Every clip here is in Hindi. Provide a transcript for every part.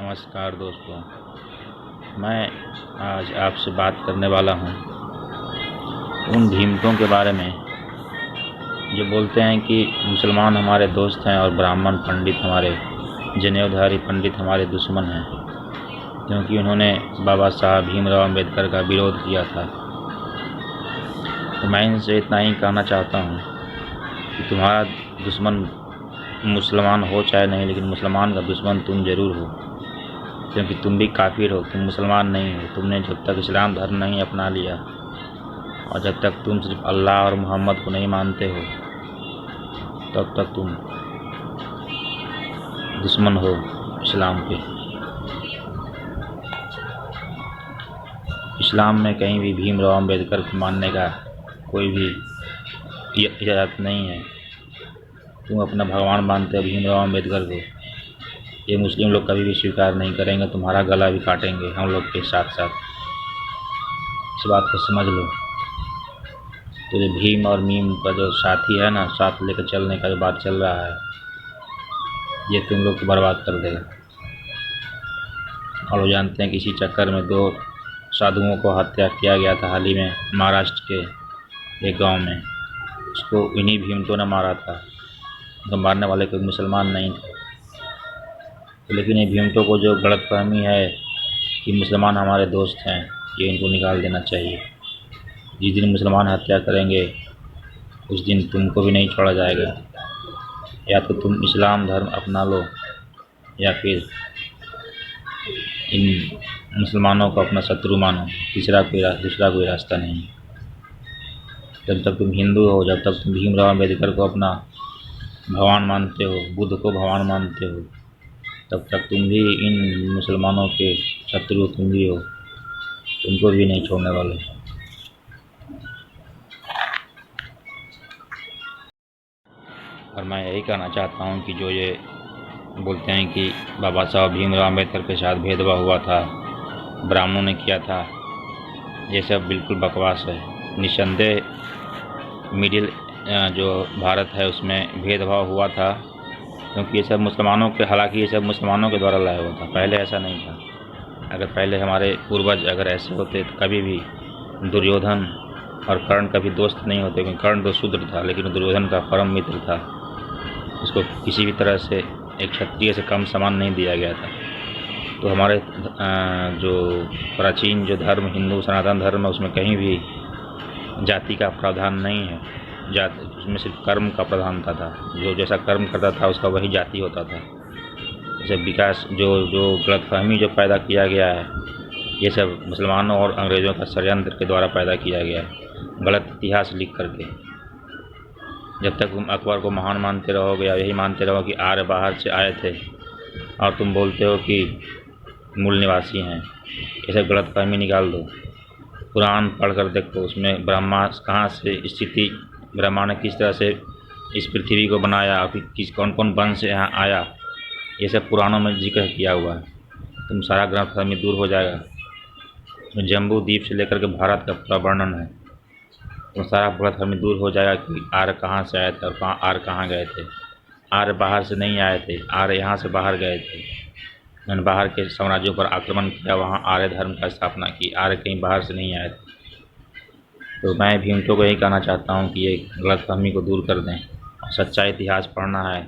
नमस्कार दोस्तों, मैं आज आपसे बात करने वाला हूँ उन भीमकों के बारे में जो बोलते हैं कि मुसलमान हमारे दोस्त हैं और ब्राह्मण पंडित हमारे जनेऊधारी पंडित हमारे दुश्मन हैं, क्योंकि उन्होंने बाबा साहब भीमराव अम्बेडकर का विरोध किया था। तो मैं इनसे इतना ही कहना चाहता हूँ कि तुम्हारा दुश्मन मुसलमान हो चाहे नहीं, लेकिन मुसलमान का दुश्मन तुम ज़रूर हो, क्योंकि तुम भी काफिर हो, तुम मुसलमान नहीं हो। तुमने जब तक इस्लाम धर्म नहीं अपना लिया और जब तक तुम सिर्फ अल्लाह और मोहम्मद को नहीं मानते हो, तब तक तुम दुश्मन हो इस्लाम के। इस्लाम में कहीं भी भीमराव अम्बेडकर को मानने का कोई भी इजाज़त नहीं है। तुम अपना भगवान मानते हो भीमराव अम्बेडकर को, ये मुस्लिम लोग कभी भी स्वीकार नहीं करेंगे। तुम्हारा गला भी काटेंगे हम लोग के साथ साथ, इस बात को समझ लो। तो ये भीम और मीम का जो साथी है ना, साथ लेकर चलने का जो बात चल रहा है, ये तुम लोग को बर्बाद कर देगा। और वो जानते हैं कि इसी चक्कर में 2 साधुओं को हत्या किया गया था हाल ही में महाराष्ट्र के एक गांव में। उसको इन्हीं भीमकों ने मारा था। तो मारने वाले कोई मुसलमान नहीं थे। लेकिन ये भीमकों को जो गलतफहमी है कि मुसलमान हमारे दोस्त हैं, ये इनको निकाल देना चाहिए। जिस दिन मुसलमान हत्या करेंगे उस दिन तुमको भी नहीं छोड़ा जाएगा। या तो तुम इस्लाम धर्म अपना लो या फिर इन मुसलमानों को अपना शत्रु मानो। दूसरा कोई रास्ता नहीं। जब तक तुम हिंदू हो, जब तक तुम भीमराव अम्बेडकर को अपना भगवान मानते हो, बुद्ध को भगवान मानते हो, तब तक तुम भी इन मुसलमानों के शत्रु तुम भी हो। तुमको भी नहीं छोड़ने वाले। और मैं यही कहना चाहता हूँ कि जो ये बोलते हैं कि बाबा साहब भीमराव अम्बेडकर के साथ भेदभाव हुआ था, ब्राह्मणों ने किया था, ये सब बिल्कुल बकवास है। निस्संदेह मिडिल जो भारत है उसमें भेदभाव हुआ था, क्योंकि ये सब मुसलमानों के, हालांकि ये सब मुसलमानों के द्वारा लाया हुआ था। पहले ऐसा नहीं था। अगर पहले हमारे पूर्वज अगर ऐसे होते तो कभी भी दुर्योधन और कर्ण कभी दोस्त नहीं होते, क्योंकि कर्ण तो शूद्र था लेकिन दुर्योधन का परम मित्र था। उसको किसी भी तरह से एक क्षत्रिय से कम सम्मान नहीं दिया गया था। तो हमारे जो प्राचीन जो धर्म हिंदू सनातन धर्म है, उसमें कहीं भी जाति का प्रावधान नहीं है। जाति उसमें सिर्फ कर्म का प्रधानता था। जो जैसा कर्म करता था उसका वही जाति होता था। जैसे विकास जो गलतफहमी जो पैदा किया गया है, ये सब मुसलमानों और अंग्रेज़ों का षड्यंत्र के द्वारा पैदा किया गया है, गलत इतिहास लिख करके। जब तक तुम अकबर को महान मानते रहोगे या यही मानते रहो कि आर्य बाहर से आए थे और तुम बोलते हो कि मूल निवासी हैं, ये सब गलतफहमी निकाल दो। कुरान पढ़ कर देखो, उसमें ब्रह्मा कहाँ से स्थिति, ब्रह्मा ने किस तरह से इस पृथ्वी को बनाया और फिर किस कौन कौन वंश से यहाँ आया, ये सब पुराणों में जिक्र किया हुआ है। तुम सारा गलतफहमी दूर हो जाएगा। उसमें जम्बू द्वीप से लेकर के भारत का पूरा वर्णन है। तो सारा गलतफहमी दूर हो जाएगा कि आर्य कहाँ से आए थे और आर्य कहाँ गए थे। आर्य बाहर से नहीं आए थे, आर्य यहाँ से बाहर गए थे। उन्होंने बाहर के साम्राज्यों पर आक्रमण किया, वहाँ आर्य धर्म का स्थापना की। आर्य कहीं बाहर से नहीं आए थे। तो मैं भीमकों को यही कहना चाहता हूँ कि ये गलतफहमी को दूर कर दें। सच्चा इतिहास पढ़ना है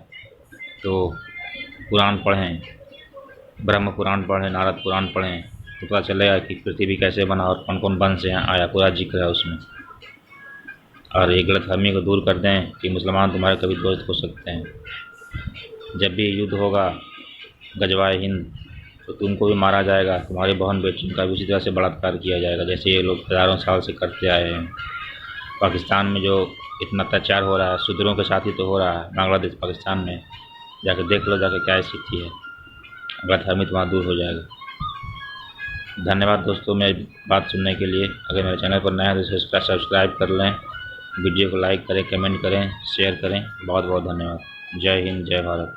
तो पुराण पढ़ें, ब्रह्म पुराण पढ़ें, नारद पुराण पढ़ें, तो पता चलेगा कि पृथ्वी कैसे बना और कौन कौन वंश से यहाँ आया, पूरा जिक्र है उसमें। और ये गलतफहमी को दूर कर दें कि मुसलमान तुम्हारे कभी दोस्त हो सकते हैं। जब भी युद्ध होगा गजवाए हिंद, तो तुमको भी मारा जाएगा, तुम्हारी बहन बेटियों का भी उसी तरह से बलात्कार किया जाएगा जैसे ये लोग हज़ारों साल से करते आए हैं। पाकिस्तान में जो इतना अत्याचार हो रहा है, शूद्रों के साथ ही तो हो रहा है। बांग्लादेश पाकिस्तान में जाकर देख लो, जाकर क्या स्थिति है। गलतफहमी तुम्हारा दूर हो जाएगा। धन्यवाद दोस्तों मेरी बात सुनने के लिए। अगर मेरे चैनल पर नया है तो सब्सक्राइब कर लें, वीडियो को लाइक करें, कमेंट करें, शेयर करें। बहुत बहुत धन्यवाद। जय हिंद, जय भारत।